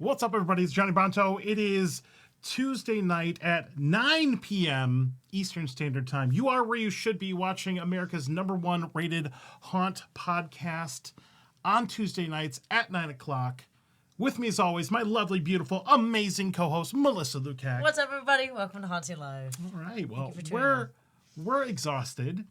What's up, everybody? It's Johnny Bronto. It is Tuesday night at 9 p.m. Eastern Standard Time. You are where you should be, watching America's #1 rated haunt podcast on Tuesday nights at 9 o'clock. With me, as always, my lovely, beautiful, amazing co-host, Melissa Lukac. What's up, everybody? Welcome to Haunting Live. All right. Well, we're exhausted.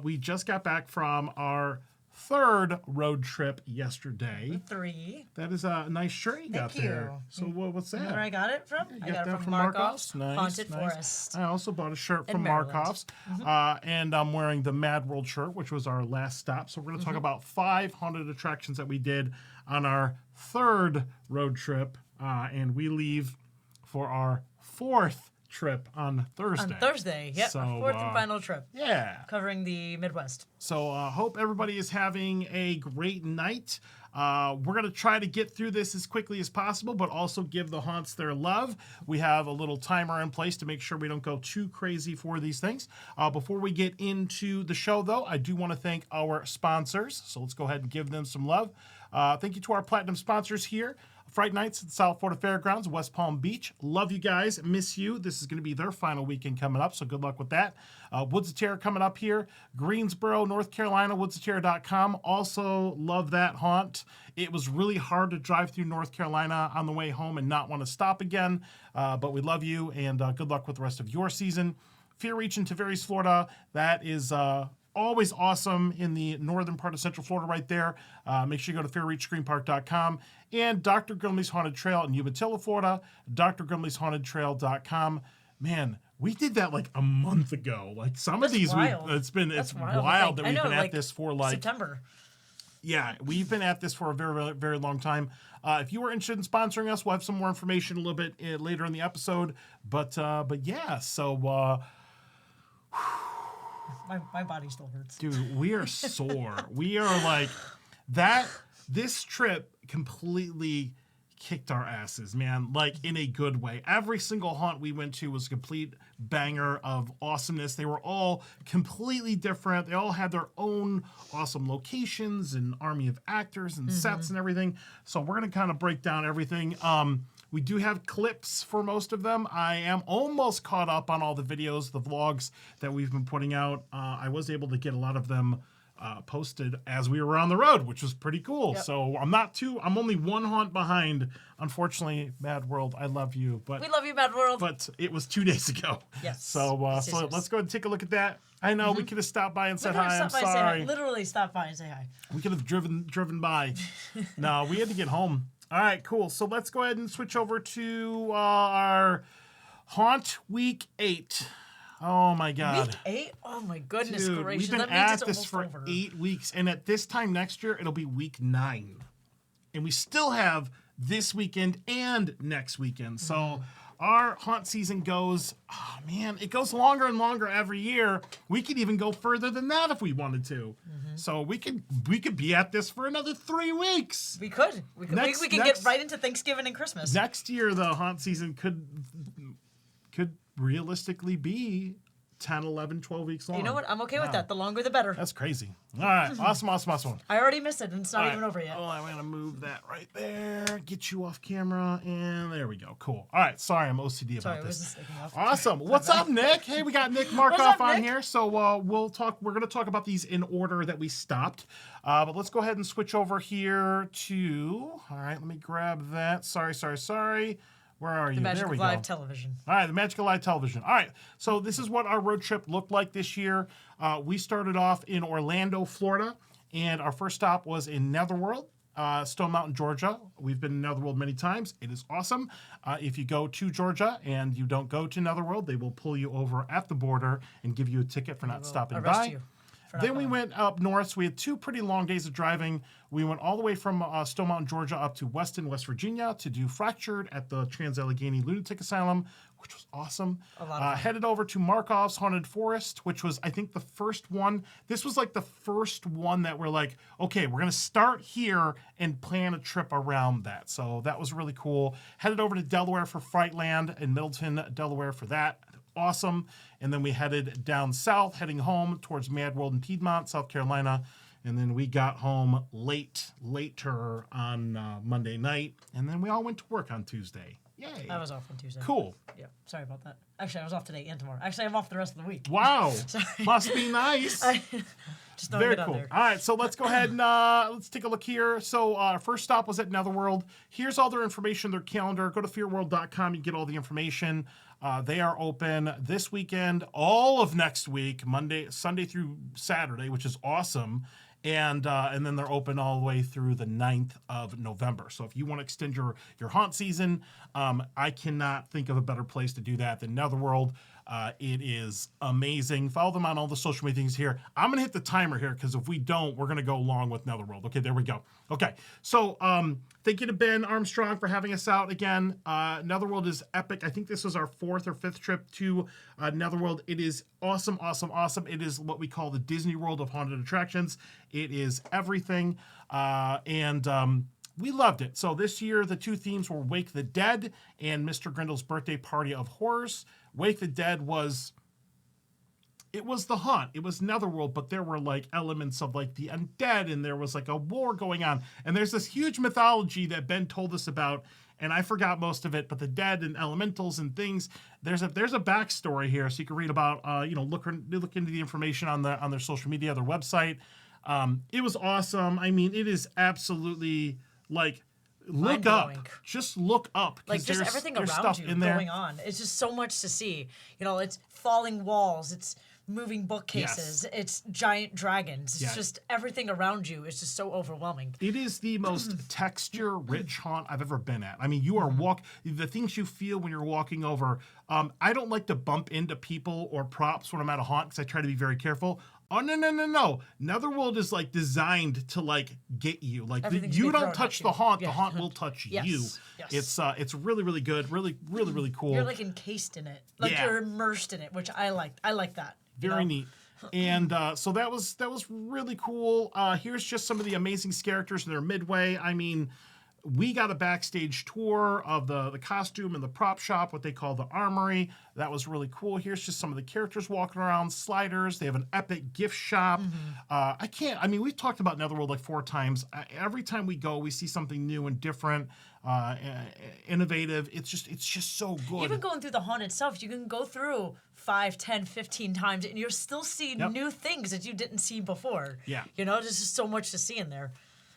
We just got back from our third road trip yesterday. 3. That is a nice shirt you got there. So what's that? You know where I got it from? Yeah, I got it from Markoff's Nice, Haunted nice. Forest. I also bought a shirt from Maryland. Markoff's. And I'm wearing the Madworld shirt, which was our last stop. So we're going to talk about 5 haunted attractions that we did on our third road trip. And we leave for our 4th trip on Thursday. On Thursday, yep. So, our 4th and final trip. Yeah. Covering the Midwest. So hope everybody is having a great night. We're going to try to get through this as quickly as possible, but also give the haunts their love. We have a little timer in place to make sure we don't go too crazy for these things. Before we get into the show, though, I do want to thank our sponsors. So let's go ahead and give them some love. Thank you to our platinum sponsors here. Fright Nights at the South Florida Fairgrounds, West Palm Beach. Love you guys. Miss you. This is going to be their final weekend coming up, so good luck with that. Woods of Terror coming up here. Greensboro, North Carolina, woodsofterror.com. Also love that haunt. It was really hard to drive through North Carolina on the way home and not want to stop again, but we love you, and good luck with the rest of your season. Fear Reach in Tavares, Florida. That is always awesome in the northern part of Central Florida right there. Make sure you go to fairreachscreenpark.com. And Dr. Grimley's Haunted Trail in Umatilla, Florida, drgrimleysHauntedTrail.com. Man, we did that like a month ago. Like some of these, it's wild that we've been at this for like September. Yeah, we've been at this for a very, very long time. If you are interested in sponsoring us, we'll have some more information a little bit later in the episode. But yeah, so my body still hurts. dude, we are sore. We are like that. This trip completely kicked our asses, man, like in a good way. Every single haunt we went to was a complete banger of awesomeness. They were all completely different. They all had their own awesome locations and army of actors and sets and everything. So we're going to kind of break down everything. We do have clips for most of them. I am almost caught up on all the videos, the vlogs that we've been putting out. I was able to get a lot of them posted as we were on the road, which was pretty cool. Yep. So I'm only one haunt behind. Unfortunately, Madworld, I love you, but we love you, Madworld. But it was 2 days ago. Yes. So let's go ahead and take a look at that. I know we could have stopped by and said hi. I'm sorry. Literally stop by and say hi. We could have driven by. No, we had to get home. All right, cool. So let's go ahead and switch over to our Haunt Week 8. Oh my God. Week 8? Oh my goodness Dude, gracious. we've been That means at it's this almost for over. 8 weeks, and at this time next year, it'll be week 9. And we still have this weekend and next weekend. So our haunt season goes, oh man, it goes longer and longer every year. We could even go further than that if we wanted to. So we could be at this for another 3 weeks. We could. We can get right into Thanksgiving and Christmas. Next year, the haunt season could realistically be 10, 11, 12 weeks long. You know what? I'm okay with that. The longer, the better. That's crazy. All right. Awesome. I already missed it, and it's not even over yet. Oh, I'm going to move that right there. Get you off camera, and there we go. Cool. All right. Sorry, I'm OCD about this. Awesome. What's up, Nick? Hey, we got Nick Markoff on here. So we're going to talk about these in order that we stopped. But let's go ahead and switch over here to... All right. Let me grab that. Sorry. Where are you? The magic There we of go. live television. All right, the magic of live television. All right, so this is what our road trip looked like this year. We started off in Orlando, Florida, and our first stop was in Netherworld, Stone Mountain, Georgia. We've been in Netherworld many times. It is awesome. If you go to Georgia and you don't go to Netherworld, they will pull you over at the border and give you a ticket for not stopping by. You. Then we went up north. So we had 2 pretty long days of driving. We went all the way from Stone Mountain, Georgia, up to Weston, West Virginia, to do Fractured at the Trans-Allegheny Lunatic Asylum, which was awesome. Headed over to Markoff's Haunted Forest, which was, I think, the first one. This was like the first one that we're like, okay, we're going to start here and plan a trip around that. So that was really cool. Headed over to Delaware for Frightland in Middleton, Delaware for that. Awesome. And then we headed down south, heading home towards Madworld in Piedmont, South Carolina. And then we got home later on Monday night. And then we all went to work on Tuesday. Yay. I was off on Tuesday. Cool. Yeah, sorry about that. Actually, I was off today and tomorrow. Actually, I'm off the rest of the week. Wow. Sorry. Must be nice. Just don't Very get cool. on there. All right, so let's go ahead and let's take a look here. So our first stop was at Netherworld. Here's all their information, their calendar. Go to fearworld.com. You get all the information. They are open this weekend, all of next week, Sunday through Saturday, which is awesome. And then they're open all the way through the 9th of November. So if you want to extend your haunt season, I cannot think of a better place to do that than Netherworld. It is amazing. Follow them on all the social media things here. I'm going to hit the timer here because if we don't, we're going to go long with Netherworld. Okay, there we go. Okay, so thank you to Ben Armstrong for having us out again. Netherworld is epic. I think this was our 4th or 5th trip to Netherworld. It is awesome, awesome, awesome. It is what we call the Disney World of haunted attractions. It is everything. We loved it. So this year, the 2 themes were Wake the Dead and Mr. Grindel's Birthday Party of Horrors. Wake the Dead was the haunt. It was Netherworld, but there were like elements of like the undead, and there was like a war going on. And there's this huge mythology that Ben told us about, and I forgot most of it, but the dead and elementals and things, there's a backstory here, so you can read about, look into the information on their social media, their website. It was awesome. I mean, it is absolutely like, look up. Just look up. Like just everything around you going on. It's just so much to see. It's falling walls. It's moving bookcases. Yes. It's giant dragons. It's just everything around you is just so overwhelming. It is the most texture-rich haunt I've ever been at. I mean, you are the things you feel when you're walking over. I don't like to bump into people or props when I'm at a haunt because I try to be very careful. Oh, no. Netherworld is like designed to like get you. Like you don't touch the haunt, the haunt will touch you. Yes. It's really, really good. Really, really, really cool. You're like encased in it. Like you're immersed in it, which I like. I like that. Very neat. And so that was really cool. Here's just some of the amazing characters in their midway. I mean, we got a backstage tour of the costume and the prop shop, what they call the armory. That was really cool. Here's just some of the characters walking around, sliders. They have an epic gift shop. We've talked about Netherworld like 4 times. Every time we go, we see something new and different, innovative. It's just so good. Even going through the haunt itself, you can go through 5, 10, 15 times, and you'll still see new things that you didn't see before. Yeah. There's just so much to see in there.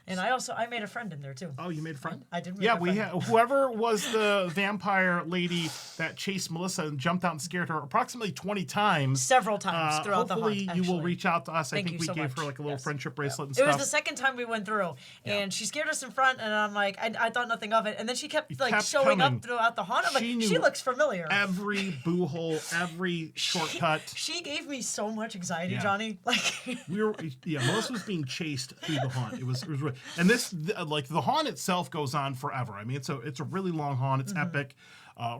And I made a friend in there too. Oh, you made a friend? I did make a friend. Whoever was the vampire lady that chased Melissa and jumped out and scared her approximately 20 times. Several times throughout the haunt, hopefully you will reach out to us. I think we gave her like a little friendship bracelet and stuff. It was the second time we went through, and she scared us in front, and I'm like, I thought nothing of it. And then she kept showing up throughout the haunt. I'm like, she looks familiar. Every boo hole, every shortcut. She gave me so much anxiety, Johnny. Like Melissa was being chased through the haunt. It was really, and this the haunt itself goes on forever. I mean, it's a really long haunt. It's epic,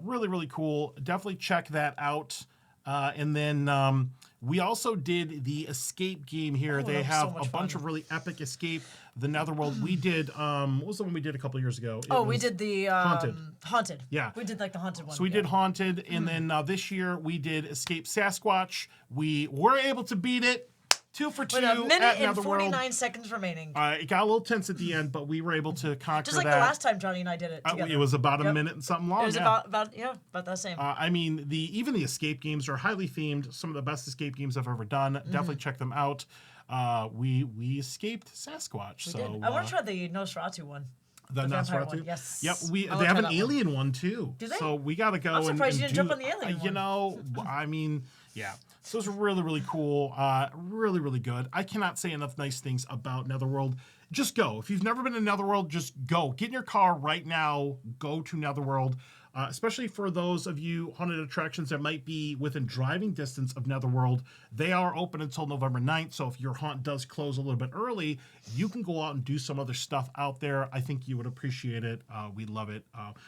really, really cool. Definitely check that out. And then we also did the escape game here. They have a bunch of really epic escape. The Netherworld. We did. What was the one we did a couple years ago? We did the haunted. Yeah, we did like the haunted one. So we did haunted, and then this year we did Escape Sasquatch. We were able to beat it. 2 for 2 with a minute at and Netherworld. 49 seconds remaining. It got a little tense at the end, but we were able to conquer that. Just like the last time Johnny and I did it together. It was about a minute and something long. It was about that same. Even the escape games are highly themed. Some of the best escape games I've ever done. Definitely check them out. We escaped Sasquatch. We did. I want to try the Nosferatu one. The Nosferatu one, yes. Yep. They have an alien one too. Do they? So we got to go. I'm surprised you didn't jump on the alien one. I mean, yeah. So it's really, really cool. Really, really good. I cannot say enough nice things about Netherworld. Just go. If you've never been to Netherworld, just go. Get in your car right now. Go to Netherworld. Especially for those of you haunted attractions that might be within driving distance of Netherworld. They are open until November 9th, so if your haunt does close a little bit early, you can go out and do some other stuff out there. I think you would appreciate it. We love it.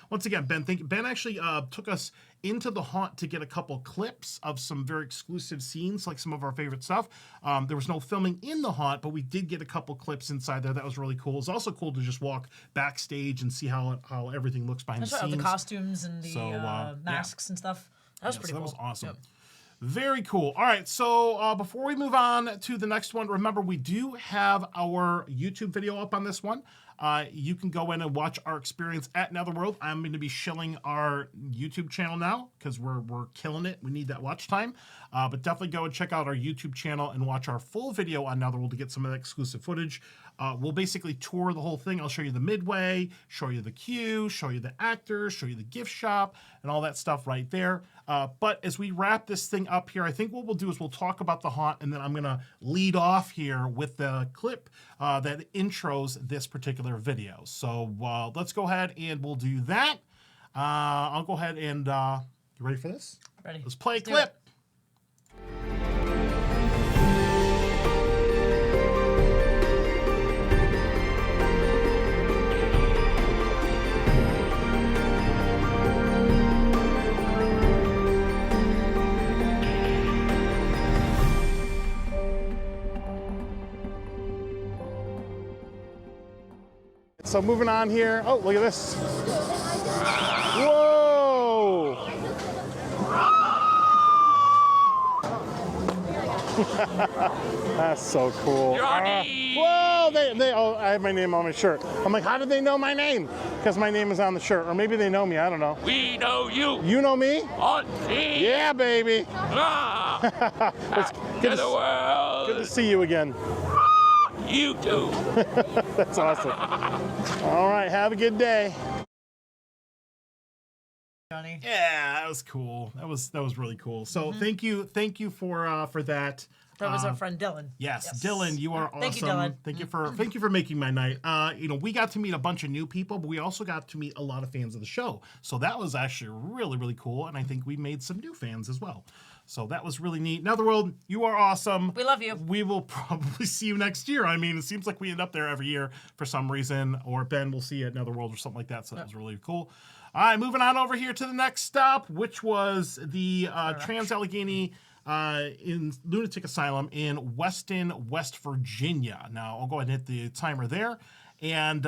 Once again, Ben actually took us into the haunt to get a couple clips of some very exclusive scenes, like some of our favorite stuff. There was no filming in the haunt, but we did get a couple clips inside there. That was really cool. It's also cool to just walk backstage and see how everything looks behind the scenes. The costumes and the masks and stuff. That was pretty cool. That was awesome. Yep. Very cool. All right, so before we move on to the next one, remember we do have our YouTube video up on this one. You can go in and watch our experience at Netherworld. I'm going to be shilling our YouTube channel now because we're killing it. We need that watch time. But definitely go and check out our YouTube channel and watch our full video on Netherworld to get some of that exclusive footage. We'll basically tour the whole thing. I'll show you the midway, show you the queue, show you the actors, show you the gift shop, and all that stuff right there. But as we wrap this thing up here, I think what we'll do is we'll talk about the haunt, and then I'm going to lead off here with the clip that intros this particular video. So let's go ahead and we'll do that. I'll go ahead and you ready for this? Ready. Let's play a clip. So moving on here. Oh, look at this. Whoa! That's so cool. Whoa! Oh, I have my name on my shirt. I'm like, how did they know my name? Because my name is on the shirt. Or maybe they know me, I don't know. We know you. You know me? Auntie. Yeah, baby. Netherworld. Good to see you again. You too. That's awesome. All right, have a good day. Johnny. Yeah, that was cool. That was really cool. So thank you for that. That was our friend Dylan. Yes, Dylan, you are awesome. Thank you, Dylan. Thank you for making my night. We got to meet a bunch of new people, but we also got to meet a lot of fans of the show. So that was actually really cool, and I think we made some new fans as well. So that was really neat. Netherworld, you are awesome. We love you. We will probably see you next year. I mean, it seems like we end up there every year for some reason, or Ben will see you at Netherworld or something like that. So that was really cool. All right, moving on over here to the next stop, which was the Trans-Allegheny in Lunatic Asylum in Weston, West Virginia. Now, I'll go ahead and hit the timer there. And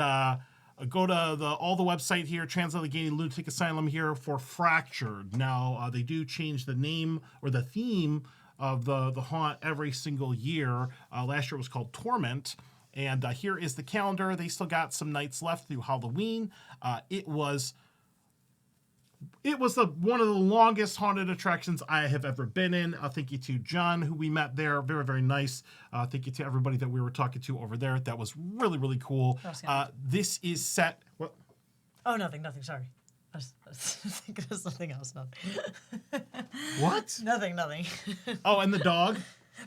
go to all the website here, Trans-Allegheny Lunatic Asylum here for Fractured. Now, they do change the name or the theme of the haunt every single year. Last year it was called Torment. And here is the calendar. They still got some nights left through Halloween. It was one of the longest haunted attractions I have ever been in. Thank you to John, who we met there. Very nice. Thank you to everybody that we were talking to over there. That was really cool. This is set... What? Oh, nothing. Sorry. I was thinking of something else. Nothing. What? Nothing. Oh, and the dog?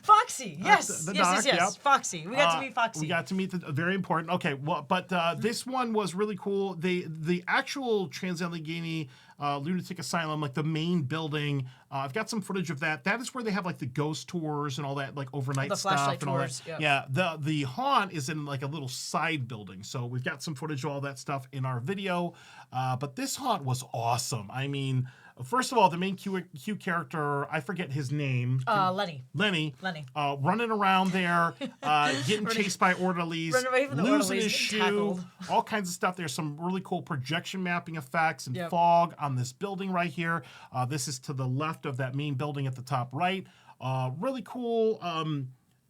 Foxy, yes. The dog, Yes. yep. Foxy. We got to meet Foxy. We got to meet very important. Okay, well, but this one was really cool. The actual Trans-Allegheny Lunatic Asylum, like the main building, I've got some footage of that. That is where they have like the ghost tours and all that, like overnight the stuff flashlight and all tours, that. yeah. Yeah, the haunt is in like a little side building, so we've got some footage of all that stuff in our video. But this haunt was awesome. I mean, first of all, the main Q character, I forget his name. Lenny. Running around there, getting chased by orderlies, running away from the losing orderlies, his shoe, tackled. all kinds of stuff. There's some really cool projection mapping effects and Yep. fog on this building right here. This is to the left of that main building at the top right. Really cool.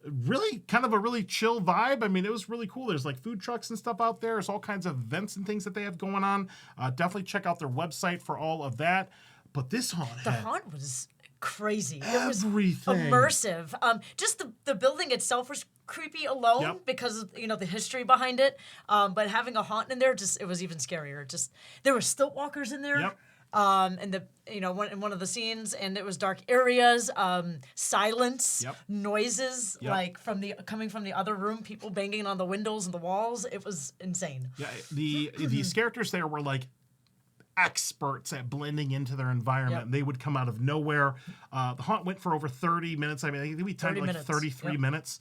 Really kind of a really chill vibe. I mean, it was really cool. There's like food trucks and stuff out there. There's all kinds of events and things that they have going on. Definitely check out their website for all of that. But this haunt The haunt was crazy. It was everything. immersive. Just the building itself was creepy alone Yep. because of the history behind it. But having a haunt in there, it was even scarier. Just there were stilt walkers in there. Yep. And in one of the scenes, and it was dark areas, silence, Yep. noises Yep. coming from the other room, people banging on the windows and the walls. It was insane. Yeah, these characters there were like experts at blending into their environment. Yep. They would come out of nowhere. The haunt went for over 30 minutes. I mean, I think we timed 30 like minutes. 33 Yep. minutes.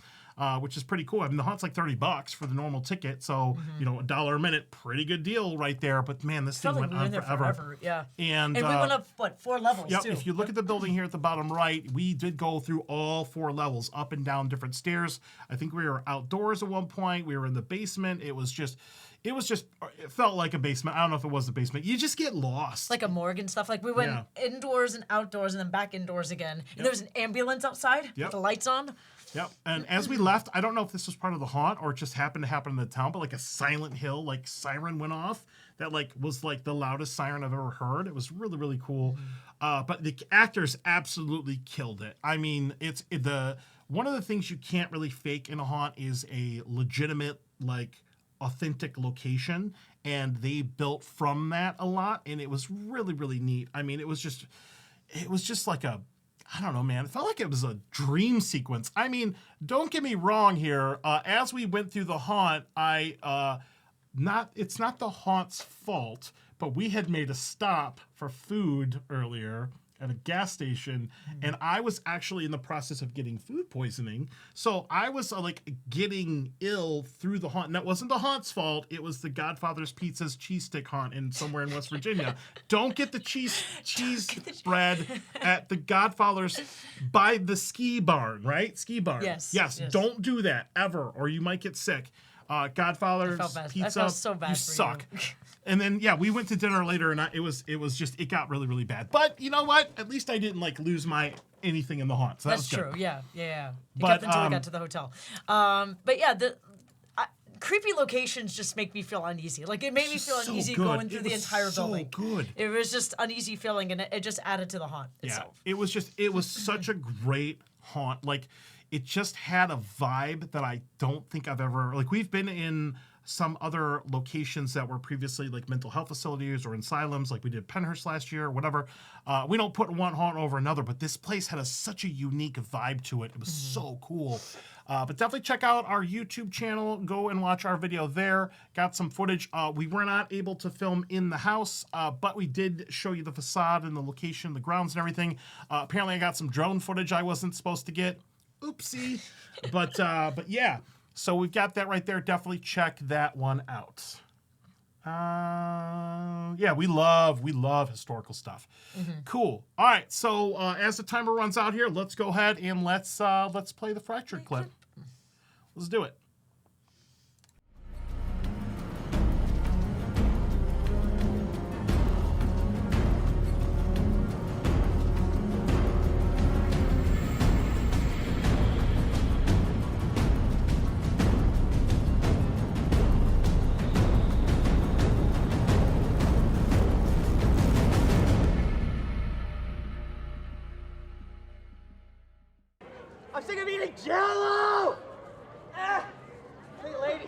which is pretty cool. I mean, the haunt's like $30 for the normal ticket, so you know, $1 a minute, pretty good deal right there. But man, this thing went on forever. Yeah, and we went up 4 levels. Yep. Too. If you look at the building here at the bottom right, we did go through all 4 levels, up and down different stairs. I think we were outdoors at one point. We were in the basement. It felt like a basement. I don't know if it was the basement. You just get lost. Like a morgue and stuff. Like we went indoors and outdoors and then back indoors again. And there was an ambulance outside with the lights on. Yep. And as we left, I don't know if this was part of the haunt or it just happened to happen in the town, but like a Silent Hill like siren went off that like was like the loudest siren I've ever heard. It was really, really cool. But the actors absolutely killed it. I mean, one of the things you can't really fake in a haunt is a legitimate like authentic location, and they built from that a lot, and it was really, really neat. I mean, it was just like I don't know, man. It felt like it was a dream sequence. I mean, don't get me wrong here. As we went through the haunt, it's not the haunt's fault, but we had made a stop for food earlier at a gas station, and I was actually in the process of getting food poisoning. So I was like getting ill through the haunt. And that wasn't the haunt's fault. It was the Godfather's Pizza's cheese stick haunt somewhere in West Virginia. Don't get the cheese bread at the Godfather's by the ski barn, right? Ski barn. Yes. Don't do that ever, or you might get sick. Godfather's Pizza. I felt so bad you for suck. You. And then we went to dinner later, and it got really, really bad. But you know what? At least I didn't like lose anything in the haunt. So that's true. Good. Yeah. It kept until we got to the hotel. But yeah, creepy locations just make me feel uneasy. Like it made me feel uneasy going through the entire building. Good. It was just uneasy feeling, and it just added to the haunt itself. It was such a great haunt. Like it just had a vibe that I don't think I've ever like. We've been in some other locations that were previously like mental health facilities or asylums, like we did Penhurst last year or whatever. We don't put one haunt over another, but this place had such a unique vibe to it. It was so cool. But definitely check out our YouTube channel. Go and watch our video there. Got some footage. We were not able to film in the house, but we did show you the facade and the location, the grounds and everything. Apparently I got some drone footage I wasn't supposed to get. Oopsie. But yeah. So we've got that right there. Definitely check that one out. We love historical stuff. Cool. All right. So as the timer runs out here, let's go ahead and let's play the fractured clip. Let's do it. I'm sick of eating Jell-O! Hey, lady,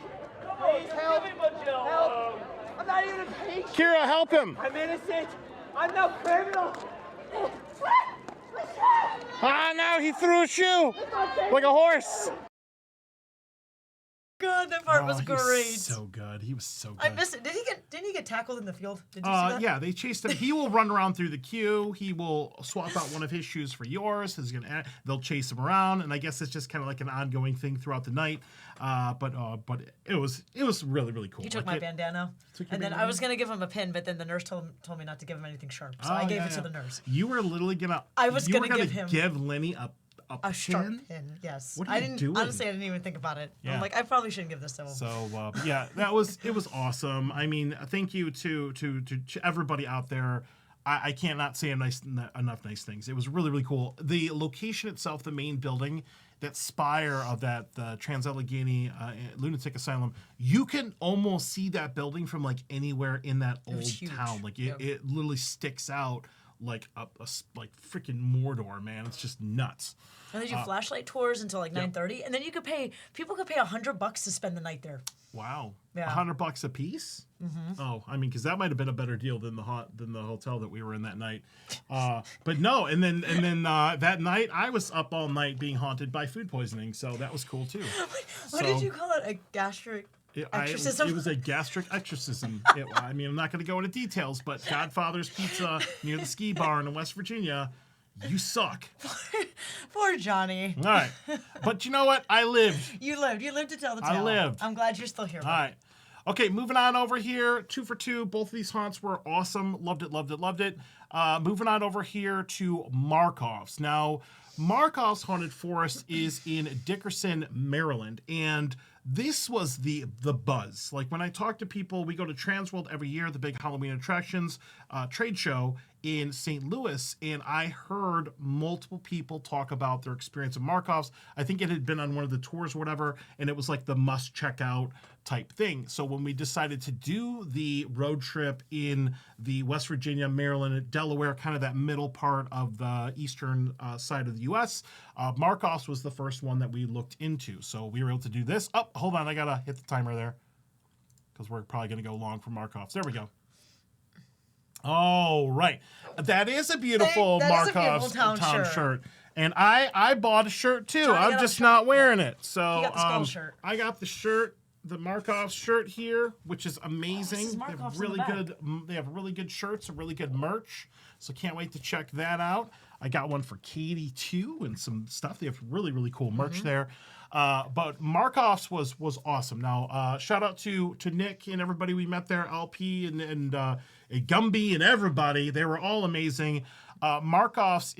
please help! Help! I'm not even a patient. Kira, help him! I'm innocent. I'm no criminal. Ah, no, he threw a shoe like a horse. God, that part was great. He was so good. I miss it. Didn't he get tackled in the field? Did you see that? Yeah, they chased him. He will run around through the queue. He will swap out one of his shoes for yours. They'll chase him around, and I guess it's just kind of like an ongoing thing throughout the night. But it was really, really cool. He took my bandana, and then I was gonna give him a pin, but then the nurse told me not to give him anything sharp, so I gave it to the nurse. You were literally gonna. I was gonna give Lenny a sharp pin, yes. What are you doing? Honestly, I didn't even think about it. Yeah. I'm like, I probably shouldn't give this to him. So it was awesome. I mean, thank you to everybody out there. I can't not say enough nice things. It was really, really cool. The location itself, the main building, that spire of the Trans-Allegheny Lunatic Asylum, you can almost see that building from like anywhere in that old town. Like it literally sticks out like a freaking Mordor, man. It's just nuts. And they do flashlight tours until like 9:30, and then people could pay $100 to spend the night there. Wow. Yeah. $100 a piece? Mm-hmm. Oh, I mean, because that might have been a better deal than the hotel that we were in that night. But no, and then that night I was up all night being haunted by food poisoning, so that was cool too. What did you call it? A gastric exorcism? It was a gastric exorcism. I mean, I'm not going to go into details, but Godfather's Pizza near the ski barn in West Virginia, You suck. Poor Johnny. All right. But you know what? I lived. You lived. You lived to tell the tale. I lived. I'm glad you're still here. All right. Okay, moving on over here. 2 for 2. Both of these haunts were awesome. Loved it, loved it, loved it. Moving on over here to Markoff's. Now, Markoff's Haunted Forest is in Dickerson, Maryland. And this was the buzz. Like when I talk to people, we go to Trans-World every year, the big Halloween attractions trade show in St. Louis, and I heard multiple people talk about their experience at Markoff's. I think it had been on one of the tours or whatever, and it was like the must check out type thing. So when we decided to do the road trip in the West Virginia, Maryland, Delaware, kind of that middle part of the eastern side of the U.S., Markoff's was the first one that we looked into. So we were able to do this. Oh, hold on, I gotta hit the timer there because we're probably gonna go long for Markoff's. There we go. Oh, right. That is a beautiful Markoff's town shirt. And I bought a shirt too. I'm just not wearing it. So you got the skull shirt. I got the shirt, the Markoff shirt here, which is amazing. Oh, they have really good. They have really good shirts and really good merch. So can't wait to check that out. I got one for Katie too, and some stuff. They have really cool merch there. But Markoff's was awesome. Now shout out to Nick and everybody we met there, LP and Gumby and everybody. They were all amazing. Markoff's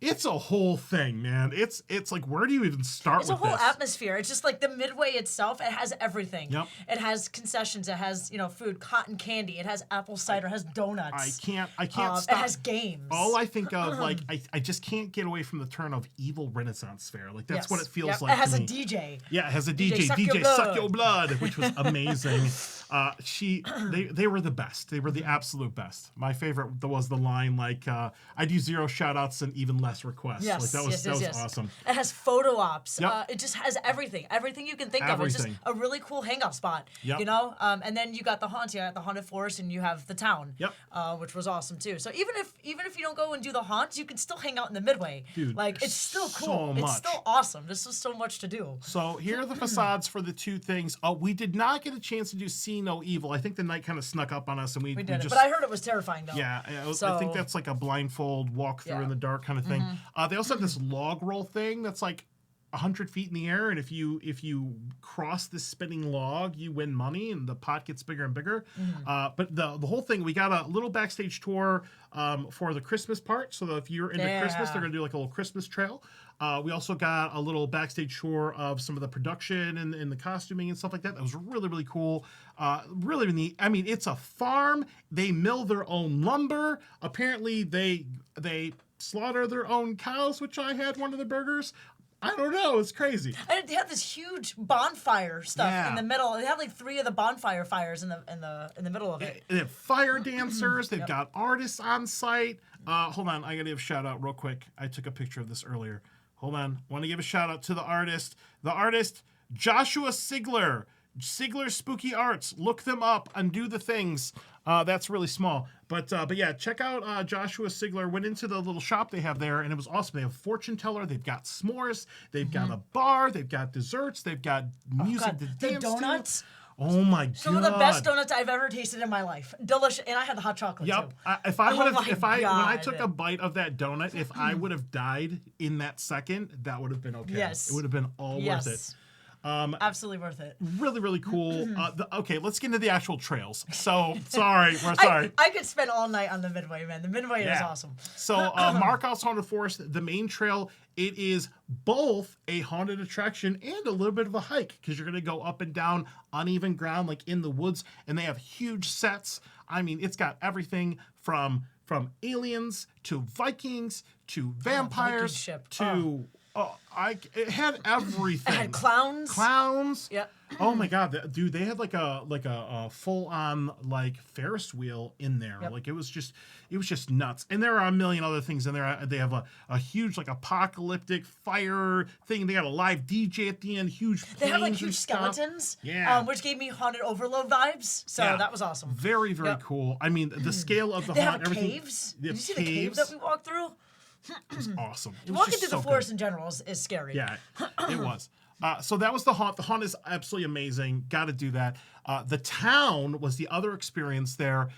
it's a whole thing, man. It's like, where do you even start with this? It's a whole atmosphere. It's just like the Midway itself. It has everything. Yep. It has concessions. It has, food, cotton candy. It has apple cider. It has donuts. I can't stop. It has games. All I think of, like, I just can't get away from the turn of evil Renaissance fair. Like, that's what it feels like. It has to a me. DJ. Yeah, it has a DJ. DJ Suck Your Blood, which was amazing. They were the best. They were the absolute best. My favorite was the line, like, I do 0 shout outs and even less requests. Yes. That was awesome. It has photo ops. Yep. It just has everything you can think of. It's just a really cool hangout spot. Yep. And then you got the haunts. You got the haunted forest, and you have the town. Yep. Which was awesome too. So even if you don't go and do the haunts, you can still hang out in the Midway. Dude, like it's still cool. so much. It's still awesome. There's just so much to do. So here are the facades for the 2 things. We did not get a chance to do See No Evil. I think the night kind of snuck up on us, and we did just. But I heard it was terrifying though. Yeah, I think that's like a blindfold walk through in the dark kind of thing. They also have this log roll thing that's like 100 feet in the air, and if you cross this spinning log, you win money, and the pot gets bigger and bigger. But the whole thing, we got a little backstage tour for the Christmas part. So that if you're into Christmas, they're gonna do like a little Christmas trail. We also got a little backstage tour of some of the production and the costuming and stuff like that. That was really cool. Really neat. I mean, it's a farm. They mill their own lumber. Apparently, they slaughter their own cows, which I had one of the burgers. I don't know. It's crazy. And they have this huge bonfire stuff in the middle. They have like 3 of the bonfire fires in the middle of it. They have fire dancers. They've got artists on site. Hold on. I got to give a shout out real quick. I took a picture of this earlier. Hold on. I want to give a shout out to the artist. The artist, Joshua Sigler. Sigler Spooky Arts. Look them up and do the things. That's really small. But yeah, check out Joshua Sigler. Went into the little shop they have there, and it was awesome. They have a fortune teller. They've got s'mores. They've got a bar. They've got desserts. They've got music to the dance donuts. to. Oh my god! Some of the best donuts I've ever tasted in my life. Delicious, and I had the hot chocolate too. If I would have, when I God. took a bite of that donut, if I would have died in that second, that would have been okay. Yes. It would have been all worth it. Absolutely worth it. Really cool. Okay, let's get into the actual trails. So sorry, we're sorry. I could spend all night on the Midway, man. The Midway is awesome. So Markoff's Haunted Forest, the main trail, it is both a haunted attraction and a little bit of a hike because you're going to go up and down uneven ground like in the woods, and they have huge sets. I mean, it's got everything from aliens to Vikings to vampires to it had everything. It had clowns. Yep. Oh my god, dude! They had like a full on like Ferris wheel in there. Yep. Like it was just nuts. And there are a million other things in there. They have a huge like apocalyptic fire thing. They got a live DJ at the end. Huge. They have like huge skeletons. Which gave me Haunted Overload vibes. So that was awesome. Very cool. I mean, the scale of the they haunt. Have caves. Did you see the cave that we walked through? It was awesome. Walking through the forest in general is scary. Yeah, it was. So that was the haunt. The haunt is absolutely amazing. Got to do that. The town was the other experience there.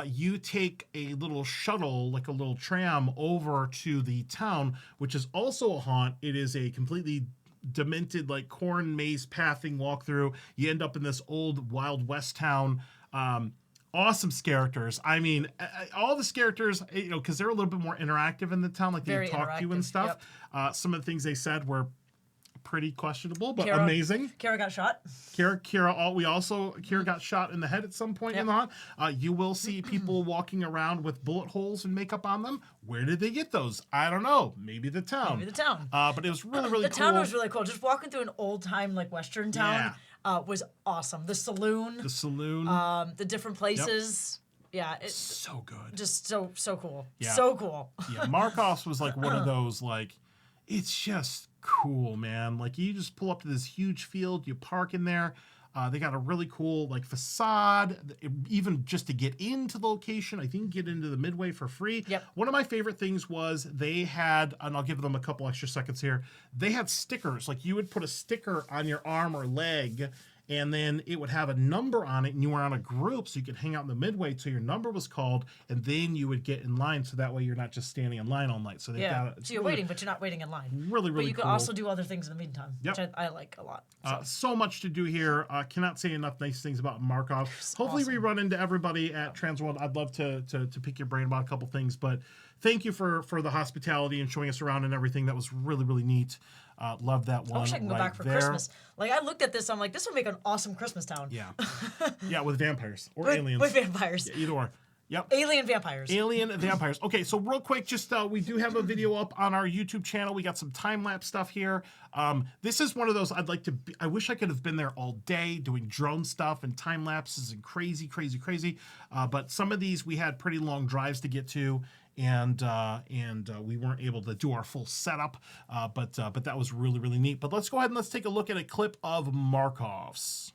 You take a little shuttle, like a little tram, over to the town, which is also a haunt. It is a completely demented, like corn maze pathing walkthrough. You end up in this old Wild West town. Awesome characters. I mean, all the characters, you know, because they're a little bit more interactive in the town, like they talk to you and stuff. Yep. Some of the things they said were pretty questionable, but amazing. Kara got shot. Kara got shot in the head at some point in the haunt. You will see people walking around with bullet holes and makeup on them. Where did they get those? I don't know. Maybe the town. But it was really, really cool. The town was really cool. Just walking through an old time, like Western town, was awesome. The saloon. The different places. Yeah, it's so good. Just so cool. Yeah. So cool. Yeah, Markoff's was like one of those, like, it's just cool, man. Like, you just pull up to this huge field, you park in there. They got a really cool, like, facade. Even just to get into the location, I think get into the Midway for free. Yep. One of my favorite things was they had, and I'll give them a couple extra seconds here, they had stickers. Like, you would put a sticker on your arm or leg, and then it would have a number on it, and you were on a group, so you could hang out in the Midway till your number was called, and then you would get in line, so that way you're not just standing in line all night. So so you're waiting, but you're not waiting in line. Really, really cool. But you could also do other things in the meantime, which I like a lot. So much to do here. Cannot say enough nice things about Markoff. Hopefully we run into everybody at Transworld. I'd love to pick your brain about a couple things, but thank you for the hospitality and showing us around and everything. That was really, really neat. Love that one. I wish I can go back for Christmas. Like, I looked at this, I'm like, this would make an awesome Christmas town. Yeah. Yeah, with vampires or aliens. With vampires. Yeah, either or. Yep. Alien vampires. Alien vampires. Okay, so real quick, just we do have a video up on our YouTube channel. We got some time-lapse stuff here. This is one of those I'd like to be, I wish I could have been there all day doing drone stuff and time-lapses and crazy. But some of these we had pretty long drives to get to. And we weren't able to do our full setup, but that was really, really neat. But let's go ahead and let's take a look at a clip of Markoff's.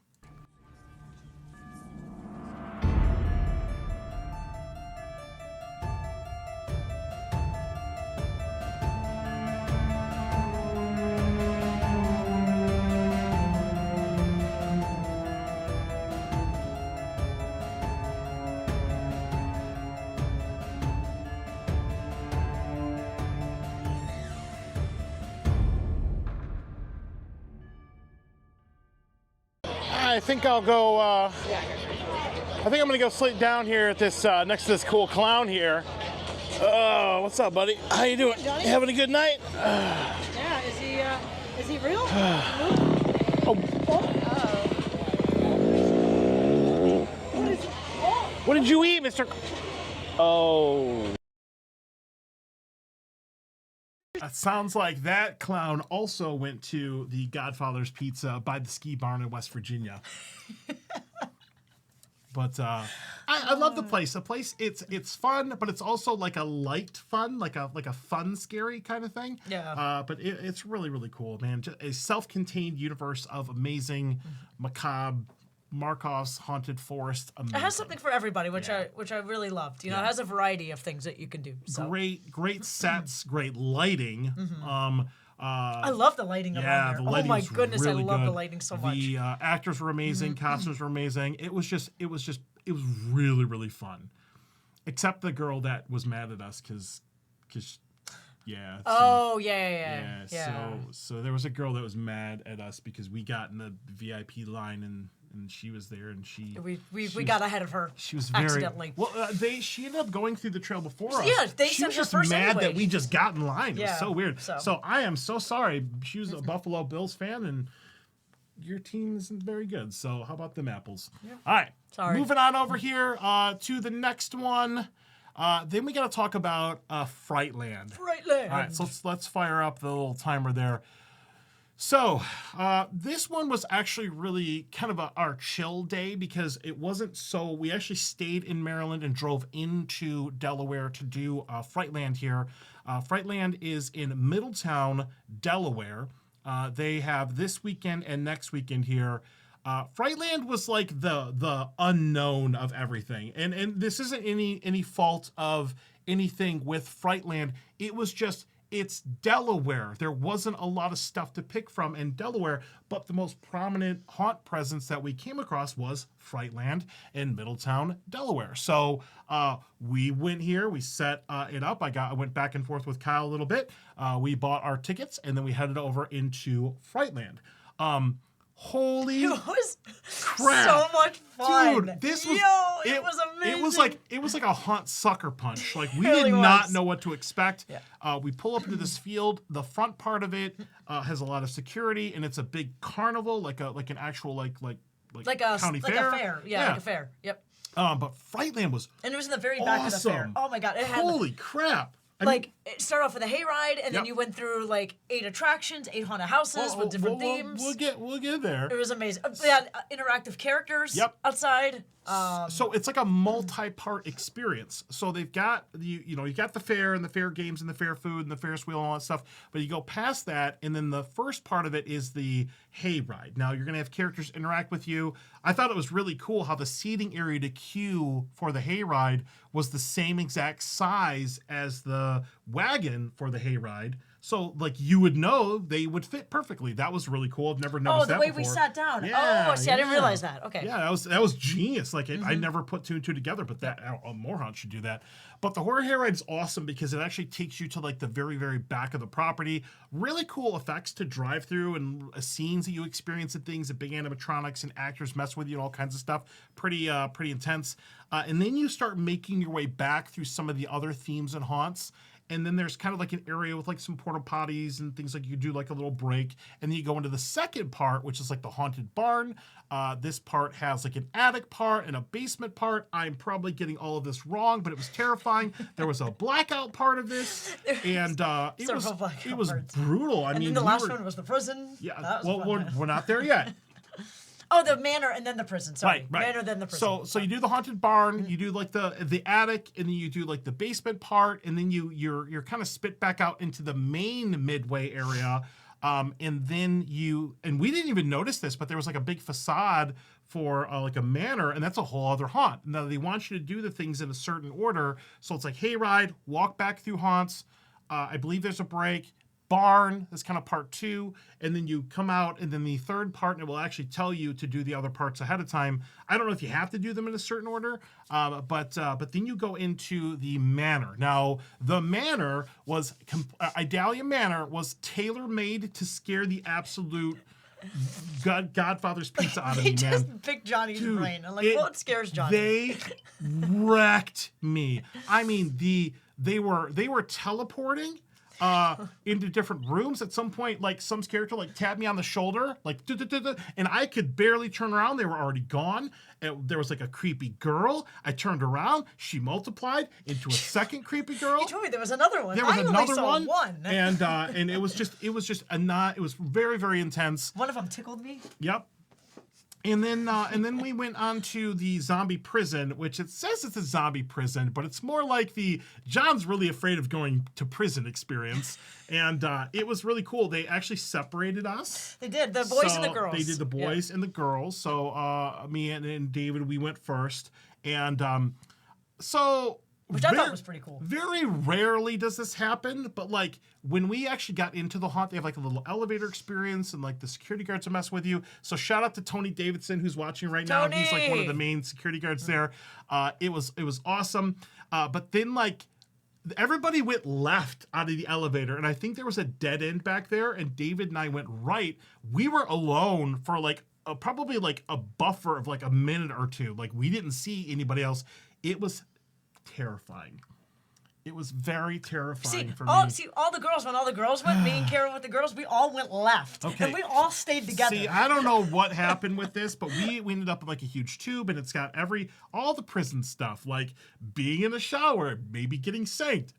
I think I'll go, I think I'm gonna go sit down here at this, next to this cool clown here. Oh, what's up, buddy? How you doing? Johnny? Having a good night? Yeah, is he real? What did you eat, Mr. Oh. It sounds like that clown also went to the Godfather's Pizza by the ski barn in West Virginia. But I love the place. The place, it's fun, but it's also like a light fun, like a fun, scary kind of thing. Yeah. But it's really, really cool, man. Just a self-contained universe of amazing, macabre, Markoff's Haunted Forest. Amazing. It has something for everybody, which I really loved. You know, it has a variety of things that you can do. So. Great sets, great lighting. I love the lighting around there. Oh my goodness, really I love good. the lighting so much. The actors were amazing, costumes were amazing. It was really, really fun. Except the girl that was mad at us because yeah. Oh yeah. So there was a girl that was mad at us because we got in the VIP line and she was there and we got ahead of her. She was very accidentally. Well. She ended up going through the trail before us. Yeah, she was just mad that we just got in line. It was so weird. So I am so sorry. She was a Buffalo Bills fan and your team isn't very good. So how about them apples? Yeah. All right. Sorry. Moving on over here to the next one. Then we got to talk about Frightland. Frightland. All right, so let's fire up the little timer there. So this one was actually really kind of our chill day because it wasn't so. We actually stayed in Maryland and drove into Delaware to do Frightland here. Frightland is in Middletown, Delaware. They have this weekend and next weekend here. Frightland was like the unknown of everything, and this isn't any fault of anything with Frightland. It was just it's Delaware. There wasn't a lot of stuff to pick from in Delaware, but the most prominent haunt presence that we came across was Frightland in Middletown, Delaware. So we went here, we set it up. I went back and forth with Kyle a little bit. We bought our tickets, and then we headed over into Frightland. Holy It was crap. so much fun. Dude, this was it was amazing. It was like a haunt sucker punch. Like we really did not was. know what to expect. Yeah. We pull up into this field. The front part of it has a lot of security, and it's a big carnival, like an actual like a county like fair. a fair. Yeah, like a fair. Yep. But Frightland was And it was in the very back of the fair. awesome. Oh my god! It had holy crap. I like mean, it started off with a hayride, and then Yep. you went through like 8 attractions, 8 haunted houses with different themes. We'll get there. It was amazing. They had interactive characters Yep. outside. So it's like a multi-part experience. So they've got you got the fair and the fair games and the fair food and the Ferris wheel and all that stuff. But you go past that, and then the first part of it is the hayride. Now you're gonna have characters interact with you. I thought it was really cool how the seating area to queue for the hayride was the same exact size as the wagon for the hayride. So, like, you would know they would fit perfecly. That was really cool. I've never noticed that Oh, the way before. we sat down. Yeah, oh, see, I didn't yeah. realize that. Okay. Yeah, that was genius. Like, I never put two and two together, but that Moorhunt should do that. But the Horror Hayride is awesome because it actually takes you to, like, the very, very back of the property. Really cool effects to drive through and scenes that you experience and things, and big animatronics and actors mess with you and all kinds of stuff. Pretty intense. And then you start making your way back through some of the other themes and haunts. And then there's kind of like an area with like some porta potties and things like you do like a little break. And then you go into the second part, which is like the haunted barn. This part has like an attic part and a basement part. I'm probably getting all of this wrong, but it was terrifying. There was a blackout part of this, and it was brutal. I mean, then the last one was the prison. Yeah, That was well, fun. we're not there yet. Oh, the manor and then the prison. Sorry, Right. manor then the prison. So you do the haunted barn, you do like the attic, and then you do like the basement part, and then you're kind of spit back out into the main midway area, and then we didn't even notice this, but there was like a big facade for like a manor, and that's a whole other haunt. Now they want you to do the things in a certain order, so it's like hayride, walk back through haunts. I believe there's a break. Barn, that's kind of part 2, and then you come out, and then the third part, and it will actually tell you to do the other parts ahead of time. I don't know if you have to do them in a certain order, but then you go into the manor. Now, the manor was Idalia Manor was tailor-made to scare the absolute Godfather's pizza out of me, man. Just picked Johnny's Dude, brain. I'm like, what scares Johnny? They wrecked me. I mean, they were teleporting into different rooms. At some point, like some character like tapped me on the shoulder, like and I could barely turn around. They were already gone. And there was like a creepy girl. I turned around. She multiplied into a second creepy girl. You told me there was another one. There was I only another saw one, and it was just it was very, very intense. One of them tickled me. Yep. And then we went on to the zombie prison, which it says it's a zombie prison, but it's more like the John's really afraid of going to prison experience. And it was really cool. They actually separated us. They did, the boys and the girls. They did the boys and the girls. So me and David, we went first. And which I thought was pretty cool. Very rarely does this happen, but like when we actually got into the haunt, they have like a little elevator experience, and like the security guards will mess with you. So shout out to Tony Davidson, who's watching right now. He's like one of the main security guards there. It was awesome. But then like everybody went left out of the elevator, and I think there was a dead end back there, and David and I went right. We were alone for like probably like a buffer of like a minute or two. Like we didn't see anybody else. It was terrifying. It was very terrifying for me. All the girls, when all the girls went, me and Karen with the girls, we all went left. Okay. And we all stayed together. See, I don't know what happened with this, but we ended up in like a huge tube, and it's got all the prison stuff, like being in a shower, maybe getting shanked,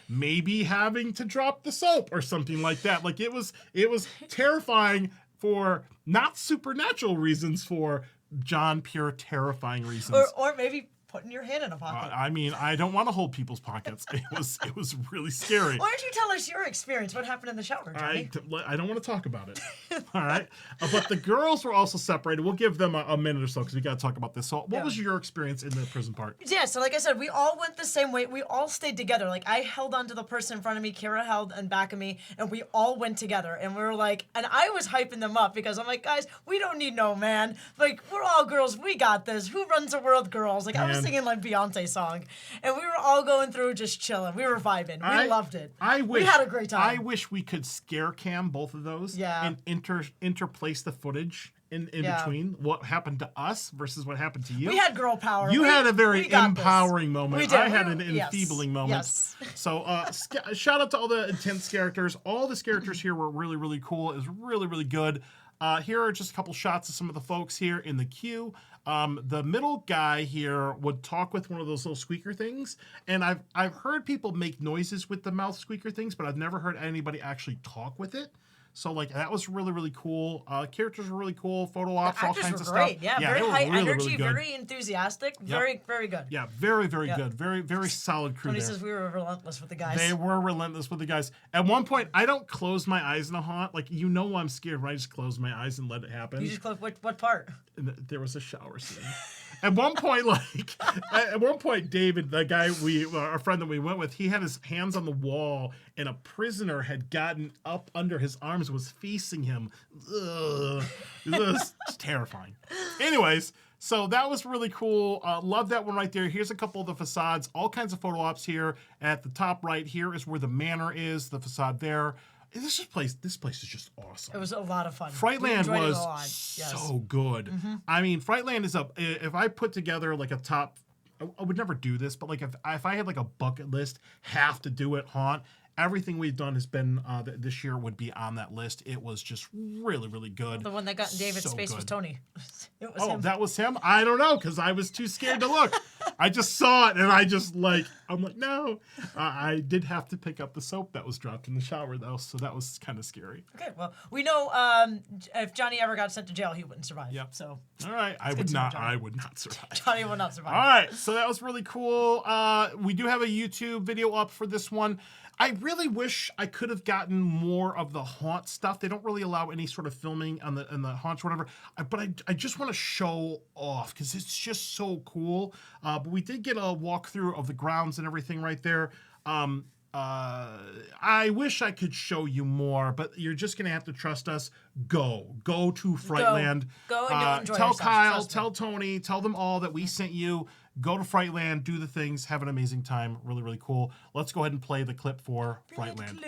maybe having to drop the soap or something like that. Like it was terrifying for not supernatural reasons, for John, pure terrifying reasons. Or maybe putting your hand in a pocket. I mean, I don't want to hold people's pockets. It was really scary. Why don't you tell us your experience? What happened in the shower, Johnny? I don't want to talk about it. All right. But the girls were also separated. We'll give them a minute or so because we got to talk about this. So what was your experience in the prison part? Yeah, so like I said, we all went the same way. We all stayed together. Like I held on to the person in front of me, Kira held in back of me, and we all went together. And we were like, and I was hyping them up because I'm like, guys, we don't need no man. Like, we're all girls. We got this. Who runs the world, girls? Like, I was singing like Beyonce song. And we were all going through just chilling. We were vibing. We loved it. We had a great time. I wish we could scare cam both of those and interplace the footage in between what happened to us versus what happened to you. We had girl power. You had a very empowering moment. We did. I had an enfeebling moment. Yes. So shout out to all the intense characters. All the characters here were really, really cool. It was really, really good. Here are just a couple shots of some of the folks here in the queue. The middle guy here would talk with one of those little squeaker things, and I've heard people make noises with the mouth squeaker things, but I've never heard anybody actually talk with it. So like that was really, really cool. Characters were really cool. Photo ops, all kinds of stuff. Yeah, very high energy, very enthusiastic, very, very good. Yeah, very, very good. Very, very solid crew. Tony says we were relentless with the guys. They were relentless with the guys. At one point, I don't close my eyes in a haunt. Like, you know I'm scared, right? I just close my eyes and let it happen. You just close what part? And there was a shower scene. At one point, David, the guy our friend that we went with, he had his hands on the wall, and a prisoner had gotten up under his arms, was facing him. Ugh. It was terrifying. Anyways, so that was really cool. Love that one right there. Here's a couple of the facades. All kinds of photo ops here. At the top right here is where the manor is. The facade there. This place is just awesome. It was a lot of fun. Frightland was so good. Mm-hmm. I mean, Frightland is if I put together like a top, I would never do this, but like if I had like a bucket list, have to do it haunt. Everything we've done has been this year would be on that list. It was just really, really good. The one that got in David's face was Tony. It was him. That was him? I don't know, because I was too scared to look. I just saw it, and I'm like, no. I did have to pick up the soap that was dropped in the shower, though, so that was kind of scary. Okay, well, we know if Johnny ever got sent to jail, he wouldn't survive. Yep. So. All right, I would not survive. Johnny would not survive. All right, so that was really cool. We do have a YouTube video up for this one. I really wish I could have gotten more of the haunt stuff. They don't really allow any sort of filming on the haunts or whatever. But I just want to show off because it's just so cool. But we did get a walkthrough of the grounds and everything right there. I wish I could show you more, but you're just gonna have to trust us. Go to Frightland. Go and you'll enjoy tell yourself. Kyle, tell Tony, tell them all that we sent you. Go to Frightland, do the things, have an amazing time. Really, really cool. Let's go ahead and play the clip for Frightland.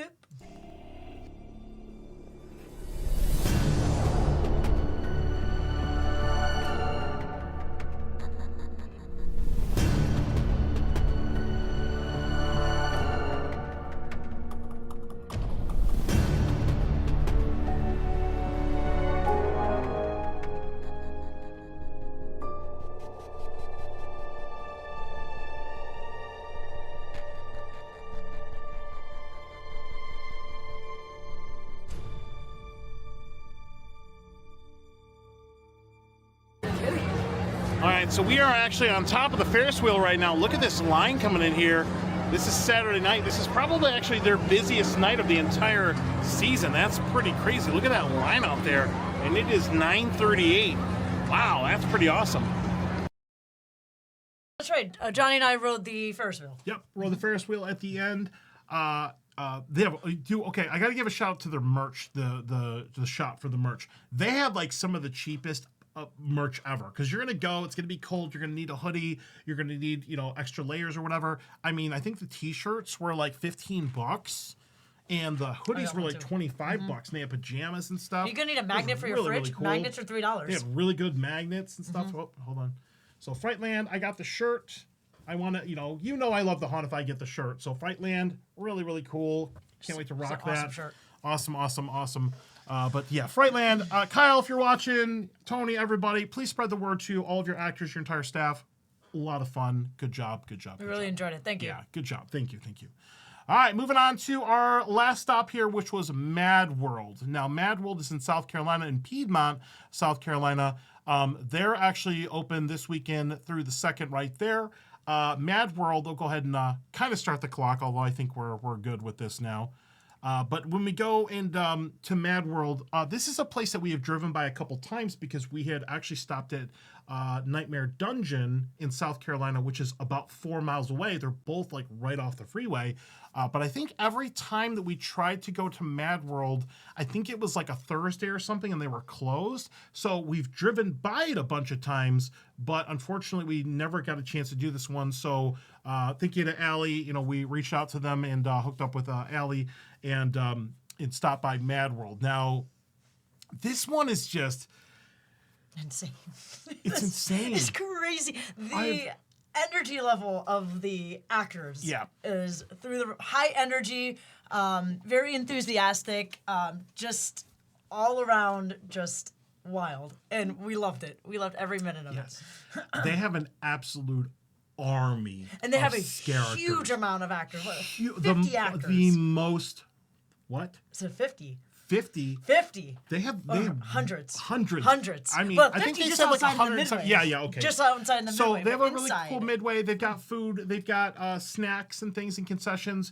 All right, so we are actually on top of the Ferris wheel right now. Look at this line coming in here. This is Saturday night. This is probably actually their busiest night of the entire season. That's pretty crazy. Look at that line out there. And it is 9:38. Wow, that's pretty awesome. That's right. Johnny and I rode the Ferris wheel. Yep, rode the Ferris wheel at the end. Okay, I got to give a shout out to their merch, the shop for the merch. They had like some of the cheapest merch ever, because you're gonna go, it's gonna be cold, you're gonna need a hoodie, you're gonna need extra layers or whatever. I mean, I think the t-shirts were like $15 and the hoodies were like $25 and they had pajamas and stuff. You're gonna need a magnet for your fridge. Really cool. Magnets are $3. They had really good magnets and stuff. Oh, hold on. So Frightland, I got the shirt. I want to, I love the haunt if I get the shirt. So Frightland, really, really cool. Can't wait to rock that. Awesome shirt. Awesome. But yeah, Frightland. Kyle, if you're watching, Tony, everybody, please spread the word to all of your actors, your entire staff. A lot of fun. Good job. We really enjoyed it. Thank you. Yeah, good job. Thank you. All right, moving on to our last stop here, which was Madworld. Now, Madworld is in South Carolina, in Piedmont, South Carolina. They're actually open this weekend through the 2nd right there. Madworld, they'll go ahead and kind of start the clock, although I think we're good with this now. But when we go to Madworld, this is a place that we have driven by a couple times because we had actually stopped at Nightmare Dungeon in South Carolina, which is about 4 miles away. They're both like right off the freeway. But I think every time that we tried to go to Madworld, I think it was like a Thursday or something and they were closed. So we've driven by it a bunch of times, but unfortunately we never got a chance to do this one. So thank you to Allie. We reached out to them and hooked up with Allie and stopped by Madworld. Now, this one is just insane. It's insane. It's crazy. The energy level of the actors is through the high energy, very enthusiastic, just all around just wild. And we loved it. We loved every minute of it. They have an absolute army. And they have a characters. huge amount of actors. 50 actors. The most, what? So 50. 50. 50. They have hundreds. Hundreds. I mean, well, I think they just said like outside 100. the midway. Yeah, okay. Just outside the midway. So they have a really inside. cool midway. They've got food. They've got snacks and things and concessions.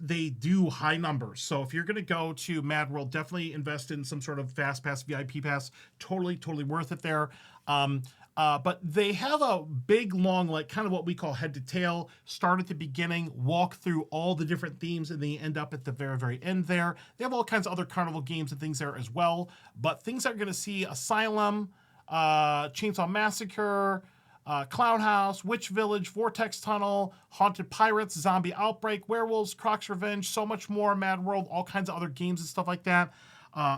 They do high numbers. So if you're going to go to Madworld, definitely invest in some sort of fast pass, VIP pass. Totally worth it there. But they have a big, long, like kind of what we call head to tail, start at the beginning, walk through all the different themes, and they end up at the very, very end there. They have all kinds of other carnival games and things there as well. But things that are going to see Asylum, Chainsaw Massacre, Clown House, Witch Village, Vortex Tunnel, Haunted Pirates, Zombie Outbreak, Werewolves, Croc's Revenge, so much more, Madworld, all kinds of other games and stuff like that.